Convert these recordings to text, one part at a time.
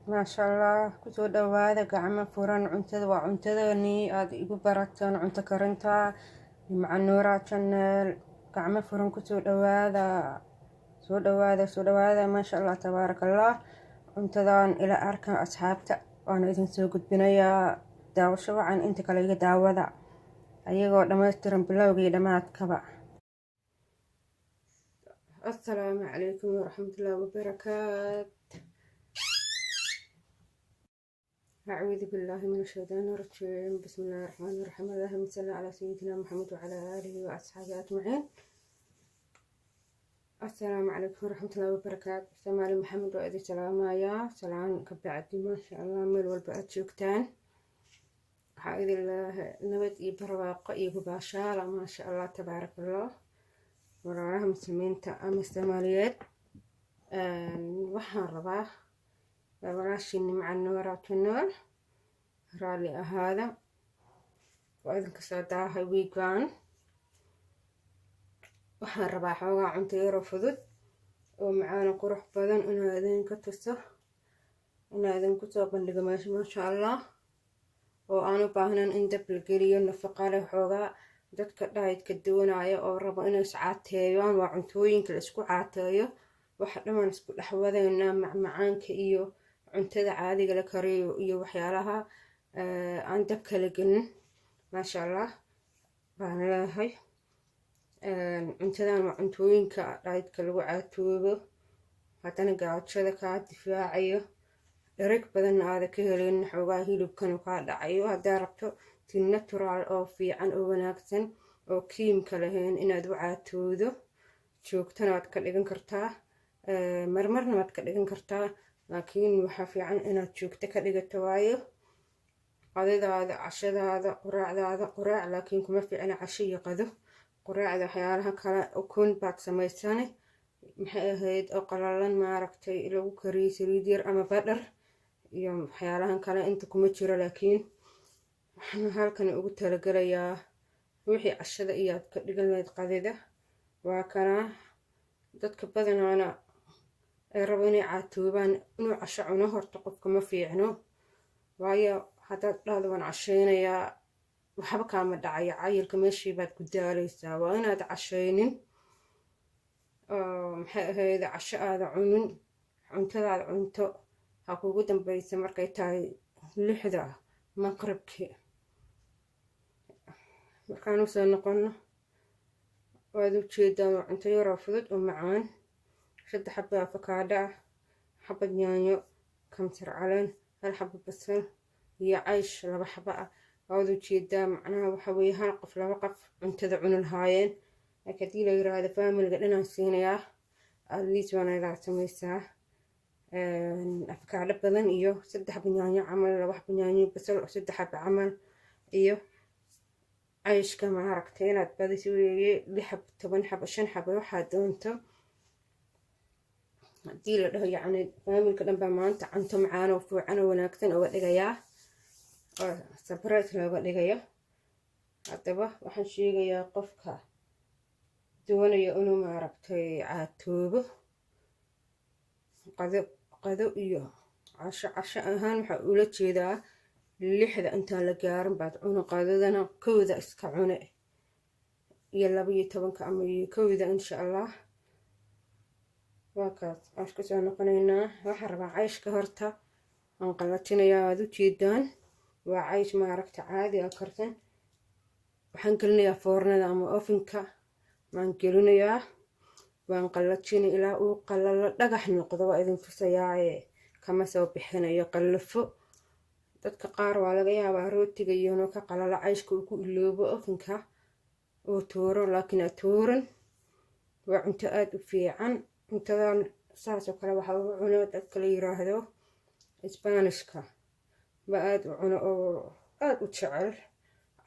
maasha allah kusoo dhawaada gacmo furan. Cuntada waa cuntadani aad igu barataan cunto karinta macanuura channel. Gacmo furan kusoo dhawaada, soo dhawaada maasha allah tabaarakallah. Cuntadan ila arkan asxaabta waan idin soo gudbinayaa. Daawasho wacan inta kale iga daawada ayagoo dhammaystiran bilowga iyo dhammaadkaba. Assalaamu calaykum waraxmatullaahi wabarakaatu. أعوذ بالله من الشيطان الرجيم. بسم الله الرحمن الرحيم. اللهم صل على سيدنا محمد وعلى آله وأصحابه أجمعين. السلام عليكم ورحمة الله وبركاته. سمالي محمد وأدي سلام يا سلام كبعدي ما شاء الله ميل والبعد شوكتان. حائد الله نبت يبرواق يباشا ما شاء الله تبارك الله. وراها مسلمين تأم السماليات وحن رباه وراشين مع النورات والنور رالي هذا وإذن كساداها ويقان وحن رباه حوغا عنتيرو فضد ومعانا قروح بدن إنا إذن كتسه إنا إذن كتوبا لقماش ما شاء الله وآنو باهنان إندب القريو نفقالي حوغا dadka dhahayd ka duwanaya oo rabo inay iscaateeyaan waa cuntooyinka la isku caateeyo waxa dhamaan isku dhaxwadeena macmacaanka iyo cuntada caadiga la kariyo iyo waxyaalaha aan dabka la gelin maasha allah baan leeyahay. Cuntadan waa cuntooyinka dhahaydka lagu caatoobo haddana gaajada kaa difaacayo dhereg badan aada ka helin xoogaa hilibkan kaa dhacayo haddaa rabto si natural oo fiican oo wanaagsan oo kiimka lahayn inaad u caatoodo joogtana waad ka dhigan kartaa marmarna waad ka dhigan kartaa laakiin waxaa fiican inaad joogto ka dhigato waayo qadadaada cashadaada quraacdaada quraac laakiin kuma fiicna casho iyo qado quraacda waxyaalaha kale ukun baad samaysane maxay ahayd oo qalalan maaragtay lagu kariyo saliid yar ama badhar iyo waxyaalahan kale inta kuma jiro laakiin waxaan halkan ugu talagalayaa wixii cashada iyo aad ka dhigan lahayd qadada waa kana dadka badanaana ay rabo inay caatoobaan inuu casho cuno horta qofka ma fiicno waayo haddaad dhahdo waan cashaynayaa waxba kaama dhacaya cayilka meeshii baad ku daalaysaa waa inaad cashaynin maxay ahayd casho aada cunin cuntadaad cunto ha kugu dambaysa markay tahay 6 maqribkii markaan usoo noqono waad u jeedaan waa cunto yaroo fudud oo macaan 3 xabbo afakaadho ah xabad yaanyo kamsar caleen 1 xabbo basal iyo caysh 2 xabbo ah waad u jeedaa macnaha waxa weeye hal qof 2 qof cuntada cuni lahaayeen hadii la yiraahdo faamiliga dhanaan siinayaa aliis waana ilaa samaysaa afakaadho badan iyo 3 xabbo yaanyo camal 2 xabbo yaanyo basal 3 xabbo camal iyo cayshka maaragtay inaad badisi weeye 6 xabbo 10 xabbo 5 xabbo waxaad doonto hadii la dhaho yacni faamilka dhan baa maanta cunto macaan oo fiican oo wanaagsan uga dhigayaa oo surprise looga dhigayo haddaba waxaan sheegayaa qofka doonaya inuu maaragtay caatoobo qado iyo casho ahaan waxaa ula jeedaa 6 intaan la gaarin baad cuno qadadana 1 iska cune iyo 12 ama 1 insha allah waa kaas aan ku soo noqonaynaa waxaan rabaa cayshka horta aan qalajinayaa aad u jeedaan waa caysh maaragtay caadi ah karsan waxaan gelinayaa foornada ama ovenka waan gelinayaa waan qalajin ilaa uu qalalo dhagax noqdo waa idin tusayaaye kama soo bixinayo qallafo dadka qaar waa laga yaabaa rootiga iyo inuu ka qalalo cayshka uu ku iloobo ovenka oo tuuro laakiin aad tuuran waa cunto aad u fiican cuntadan saas oo kale waxaa ugu cuno dadka la yiraahdo isbaanishka ba aad u cuno oo aad u jecel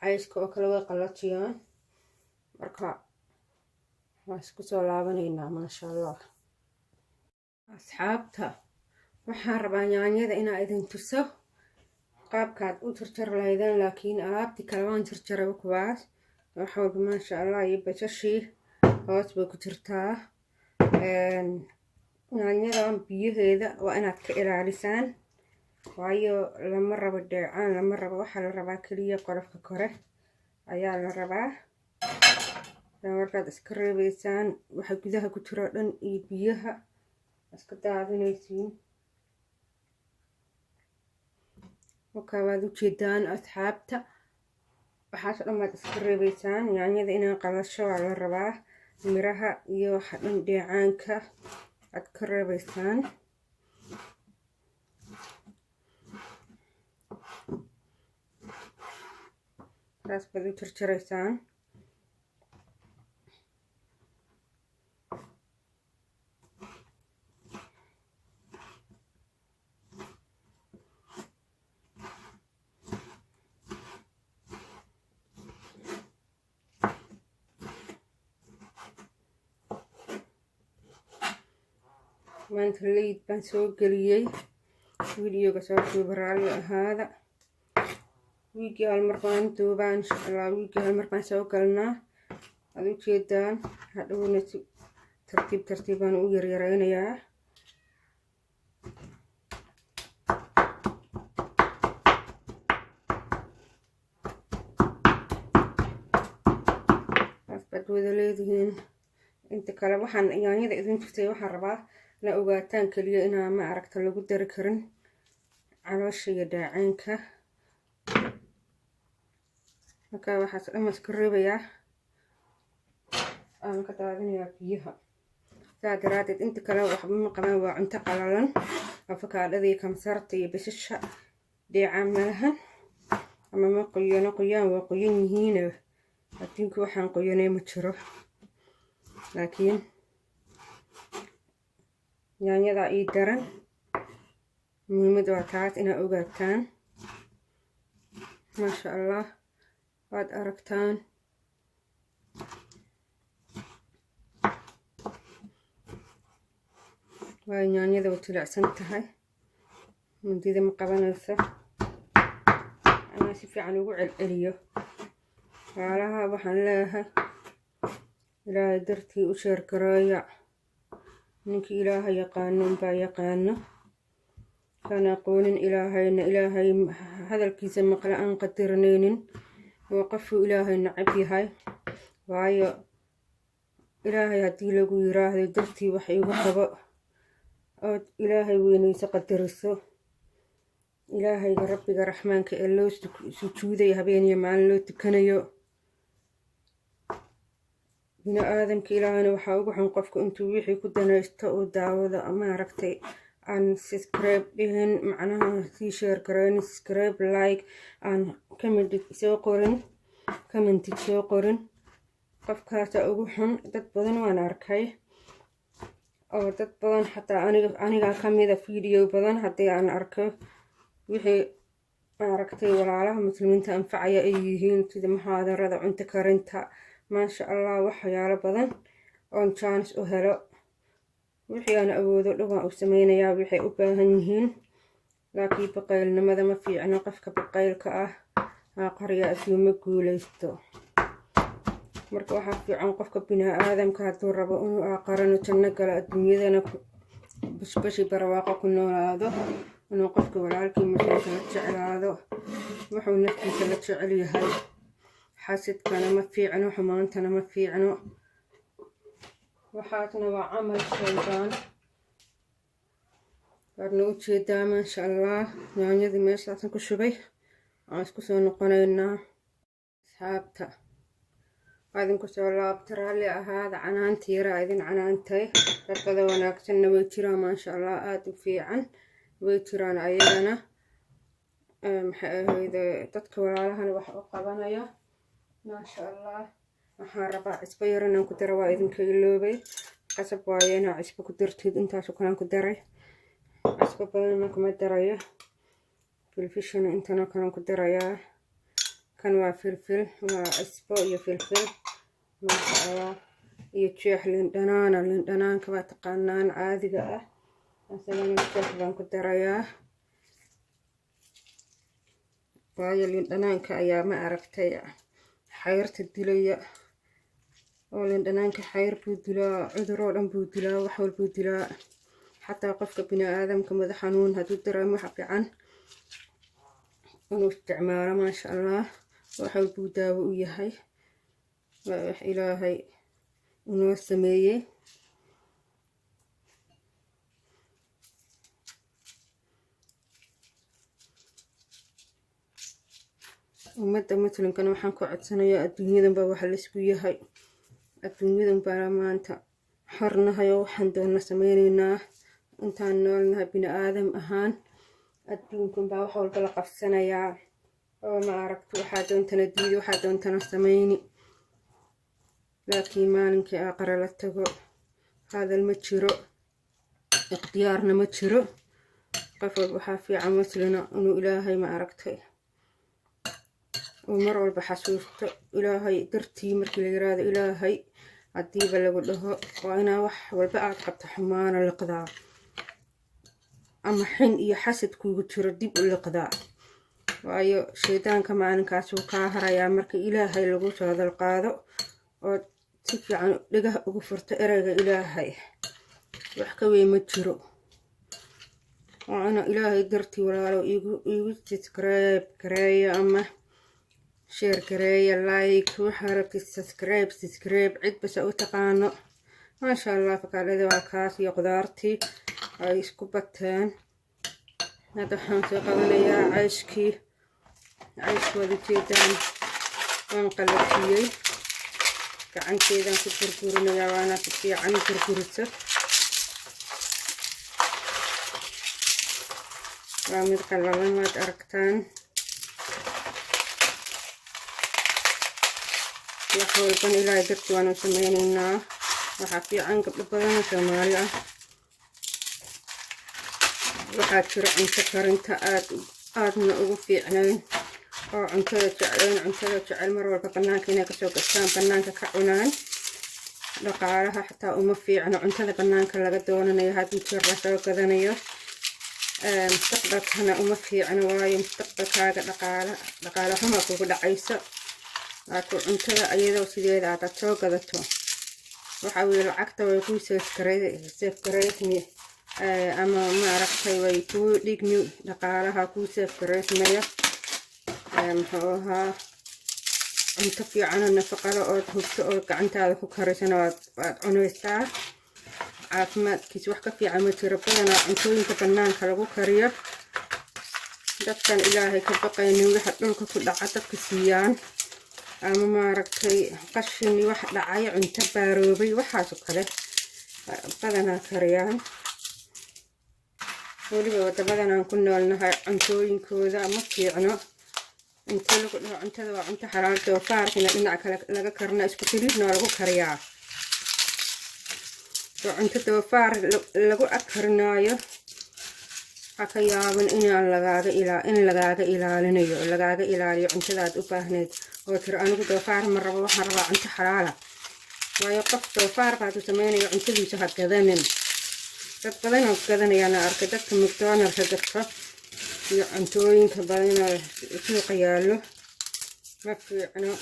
cayshka oo kale way qalajiyaan marka waan isku soo laabanaynaa maasha allah asxaabta waxaan rabaa yaanyada inaa idin tuso qaabkaad u jarjar lahaydeen laakiin alaabti kale waan jarjaray kuwaas waxa walba maasha allah iyo basashii hoos bay ku jirtaa yaanyadan biyaheeda waa inaad ka ilaalisaan waayo lama rabo dheecaan, lama rabo, waxaa la rabaa keliya qolofka kore ayaa la rabaa. markaad iska reebaysaan waxa gudaha ku jiro dhan iyo biyaha iska daadinaysiin. markaa waad ujeedaan asxaabta, waxaas dhan waad iska reebaysaan. yaanyada inay qalasho waa la rabaa, miraha iyo waxa dhan dheecaanka aad ka reebaysaan. saas baad u jarjaraysaan. maanta leyd baan soo geliyey videoga, soo duuba raalli ahaada. wiigii hal mar baan duubaa insha allah, wiigii hal mar baan soo galnaa. aad ujeedaan hadhowna si tartiib tartiib baan u yaryaraynayaa. saas baad wada leedihiin. inta kale waxaan yaanyada idin jirtay waxaan rabaa la ogaataan keliya inaa ma aragta lagu dari karin caloosha iyo dheecaanka. markaa waxaas dhan iska reebayaa, aan ka daadinayaa biyaha. saa daraadeed inta kale waxba ma qabaan, waa cunto qalalan. afakaadhada iyo kamsarta iyo basasha dheecaan malahan, ama ma qoyano. qoyaan waa qoyan yihiin, adduunka waxaan qoyanay ma jiro. laakiin yaanyada ii daran, muhiimad waa taas inaa ogaataan. maasha allah waad aragtaan. waa yaanyada way jilicsan tahay, mindida ma qabanaysa. anaa si fiican ugu celceliyo. waalaha waxaan leeyahay ilaahay dartii u sheergareeya. ninkii ilaahay yaqaano unbaa yaqaano, kaan aqoonin ilaahayna ilaahay hadalkiisa maqle aan qadarinaynin waa qofuu ilaahay nacab yahay. waayo ilaahay haddii lagu yiraahdo dartii wax igu qabo ood ilaahay weynaysa qadariso, ilaahayga rabbiga raxmaanka ee loo sujuudayo habeen iyo maalin loo tukanayo, bini aadamka ilaahayna waxaa ugu xun qofka intuu wixii ku danaysto uu daawado. maaragtay aan subscribe dhihin, macnaha sii share gareyn, subscribe, like, aan comment soo qorin. qofkaasa ugu xun. dad badan waan arkay oo dad badan xataa aniga kamida video badan haddii aan arko wixii maaragtay walaalaha muslimiinta anfacaya ay yihiin, sida muxaadarada, cunto karinta, maasha allah waxyaalo badan oon chance u helo. wixii aan awoodo dhowaan u sameynayaa waxay u baahan yihiin. laakiin baqaylnimada ma fiicno. qofka baqaylka ah aqriya adduuma guulaysto. marka waxaa fiican qofka bini aadamka hadduu rabo inuu aqarano janno gala, adduunyadana bashbashi barwaaqo ku noolaado, inuu qofka walaalkii muslimka la jeclaado, wuxuu naftiisa la jecel yahay. xasidkana ma fiicno, xumaantana ma fiicno. waxaasna waa camal shaydaan. waadna ujeedaa maasha allah. yaanyadii meeshaasan ku shubay. waan isku soo noqonaynaa asxaabta. idinku soo laabta, raalli ahaada. canaanta yaraa idin canaantay. dad badan wanaagsanna way jiraan maasha allah, aada u fiican way jiraan ayagana. maxay ahayd dadka walaalahana wax u qabanaya maasha allah. waxaan rabaa cisbo yar inaan ku daro, waa idinka iloobay. qasab waaye inaa cisbo ku dartid, intaasoo kalaan ku daray. cisbo badanna kuma darayo. filfishana intanoo kalaan ku darayaa. kan waa filfil, waa cisbo iyo filfil maasha allah. iyo jeex lindhanaana. lindhanaanka waa taqaanaan caadiga ah, asagana jeex baan ku darayaa. waayo lindhanaanka ayaa ma aragtay xayrta dilaya. oo lindhanaanka xayr buu dilaa, cuduroo dhan buu dilaa, wax walbuu dilaa. xataa qofka bini aadamka madax xanuun hadduu dareemo waxa fiican inuu isticmaalo maasha allah. waxa uu daawo u yahay wax ilaahay inoo sameeyey. ummadda muslimkana waxaan ku codsanayaa adduunyadan baa waxa laysku yahay. adduunyadan baa maanta xornahay oo waxaan doona sameynaynaa intaan noolnahay bini aadam ahaan. adduunkan baa wax walba la qabsanayaa oo ma aragto waxaa doontana diidi waxaa doontana sameyni. laakiin maalinkii aakhire la tago hadal ma jiro, ikhtiyaarna ma jiro. qof walba waxaa fiican muslina inuu ilaahay ma aragtay ومر والبا حسوسته إلهي درتي مركي ليراد إلهي عديبا لغو له وأنا وح والبا قبت حمانا القضاء أما حين إيا حسد كوي ترديب القضاء وأيو شيطان كمان كاسو قاهرة يا مركي إلهي لغو هذا القاضي وتفي عن لقاه أغفرت إرغ إلهي وحكوي متجرو وأنا إلهي درتي ولا لو إيغو تسكريب كرايا أما شير كرايا لايك وحركة سبسكرايب عد بس أو تقانو ما شاء الله. فقال هذا واكاس يا قدارتي أي سكوبتان هذا حمسي قبل يا عيشكي عيش وذي جيدان وانقلبتي كعن كيدان كتركورنا يا وانا في عن كركورته رامي قلبان ما تأركتان يحول بن إلى درت وأنا سميننا وحكي عن قبل بدنا سمايا وحكي عن سكر انت آدنا أوفي عنين أو عن كذا جعل مرة بقناك هنا كسوق السام بنانك كعنان لقارها حتى أمفي عن كذا بنانك لقدونا هذا مكرر وكذا نيو مستقبلك هنا أمفي عن واي مستقبلك هذا لقالة هما كوكو عيسى أكو أنت أيضا وسيدي هذا تسوق هذا تو وحاول العقد ويكون سيفكريتني أما ما عرفت ويكون ليكني لقالها كون سيفكريتني محوها أنت في عنا النفقة أو تهبط أو أنت هذا كهرسنا عنوستا عافمت كيس وحكة في عمل ربنا أنتو أنت بنان كلو كرير دكان إلهي كبقى إنه يحط لك كل عتق كسيان أما ما ركي قشني واحد عاي عند باروبي وحاسب كله بدنا كريان ولي بدنا كنا لنا عنتوين كذا مكيعنا انت لو انت حرام توفار كنا إنك لقى كرنا اسكتيريد نالو كريان وانت توفار لقى أكرنايا حكيابن إن لقاك إلى لنيو لقاك إلى أنت ذات أفاهنيت وترى أنا كنت توفار مرة وحرة أنت حلالة ويقف توفار بعد سميني أنت ذي شهد كذنن تقبلنا كذني أنا أركدك مكتوان أركدك أنتوين كبلنا في قياله ما في أنا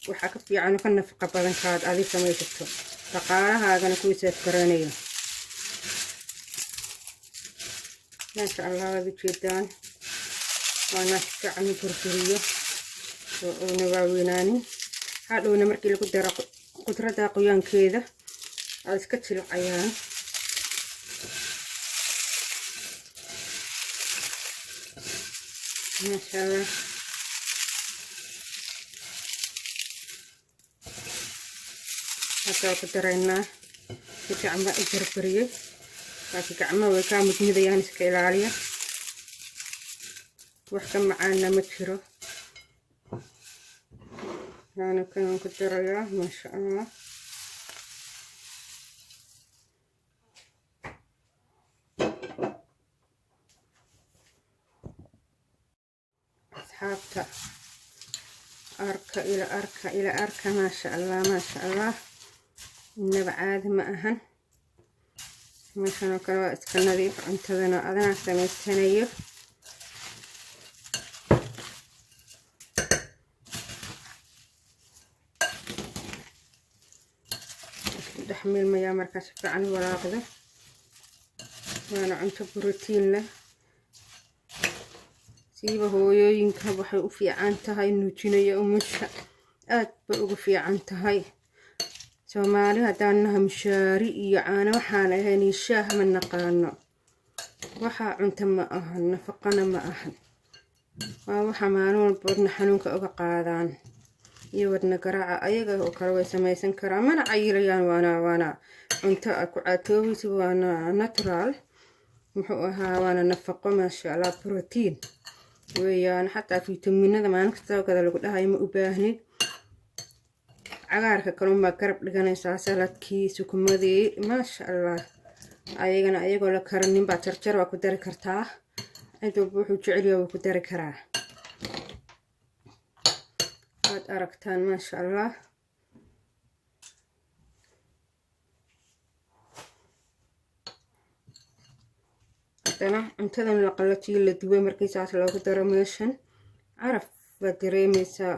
وحكي في عنو كنا في قبلنا كاد هذه سميتك فقال هذا أنا كويس أذكرني ما شاء الله هذه جدًا وأنا أستعمل فرفورية ونواويناني هذا أنا مركي لقدر قدرة قيان كذا أسكت العيان ما شاء الله هذا قدرنا في عمل الفرفورية لكن كعمة وكامل مذيان سكيلالية وحكم معانا متشرو أنا كان كدريا ما شاء الله أصحابتا أركة إلى أركة ما شاء الله إنه بعاد ما أهن مثلا كلا اسكن نظيف انتظرنا أذنا سميت ثانية دحمي المياه مركز فعلا ولا غدا وانا عمت بروتين له siiba hooyooyinka waxay u fiican tahay nuujinaya umusha aad bay ugu fiican tahay. Soomaali haddaan nahay mishaari iyo caano waxaan ahayn shaah ma naqaano. waxaa cunto ma ahan, nafaqana ma ahan. waa waxa maalin walba wadna xanuunka uga qaadaan iyo wadna garaaca. ayaga oo kale way samaysan karaan mana cayilayaan. waana cunto ku caatoobaysa, waana natural, muxuu ahaa, waana nafaqo maasha Allah, protein weeyaan. xataa fitamiinada maalin kasta oo kale lagu dhahay ma u baahnid. cagaarka kalun baa garab dhiganaysaa, saladkii, sukumadii, maasha Allah. ayagana ayagoo la karanin baa jarjar waa ku dari kartaa. cid walba wuxuu jecel yahay wuu ku dari karaa. waad aragtaan maasha Allah. haddana cuntadan la qalajiyo la dubay markii saas loogu daro meeshan caraf baad dareemaysaa.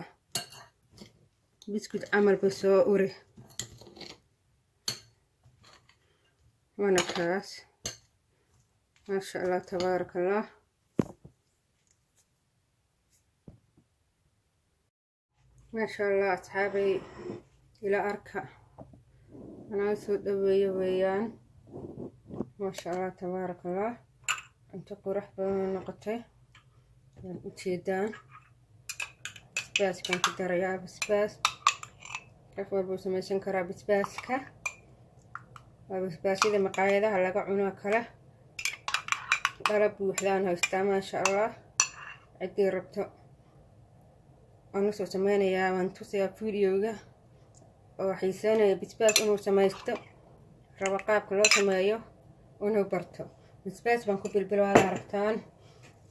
biskud camal ba soo uri. waana kaas maasha Allah, tabaaraka Allah. maasha Allah asxaabay, ila arka anaa soo dhaweeyo weeyaan. maasha Allah, tabaaraka Allah. cunto qurux badan noqotay waan u jeedaan. basbaas baan ku darayaa. basbaas qof walba wuu samaysan karaa basbaaska. waa basbaasyada maqaayadaha laga cuno kale. dhala buuxdaan haystaa maasha Allah. ciddii rabto waan usoo sameynayaa, waan tusayaa videoga oo xiiseynaya basbaas inuu samaysto, rabo qaabka loo sameeyo inuu barto. basbaas baan ku bilbilaa aragtaan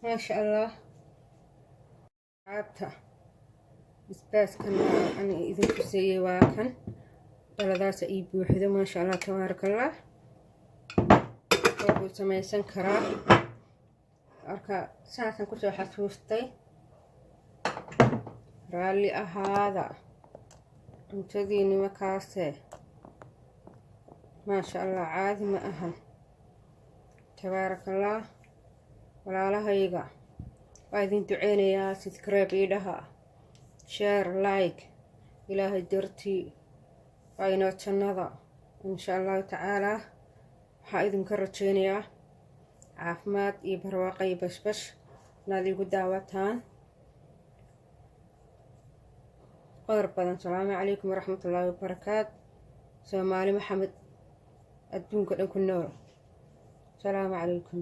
maasha Allah. caabta basbaaskan aan idin tuseeyay waa kan. dhaladaasa ii buuxdo maasha Allah, tabaaraka Allah. wuu samaysan karaa. marka saasaan kusoo xasuustay, raalli ahaada. cuntadiini makaase maasha Allah, caadi ma ahan. tabaaraka Allah. walaalahayga waa idin duceynayaa. subscribe ii dhaha, share, like. ilaahay dartii waa inoo jannada insha Allahu tacaalaa. waxaa idinka rajeynayaa caafimaad iyo barwaaqo iyo bashbash inaad igu daawataan. qodar badan. salaamu calaykum waraxmatullaahi wabarakaatu. soomaali maxamed adduunka dhan ku nool. salaamu calaykum.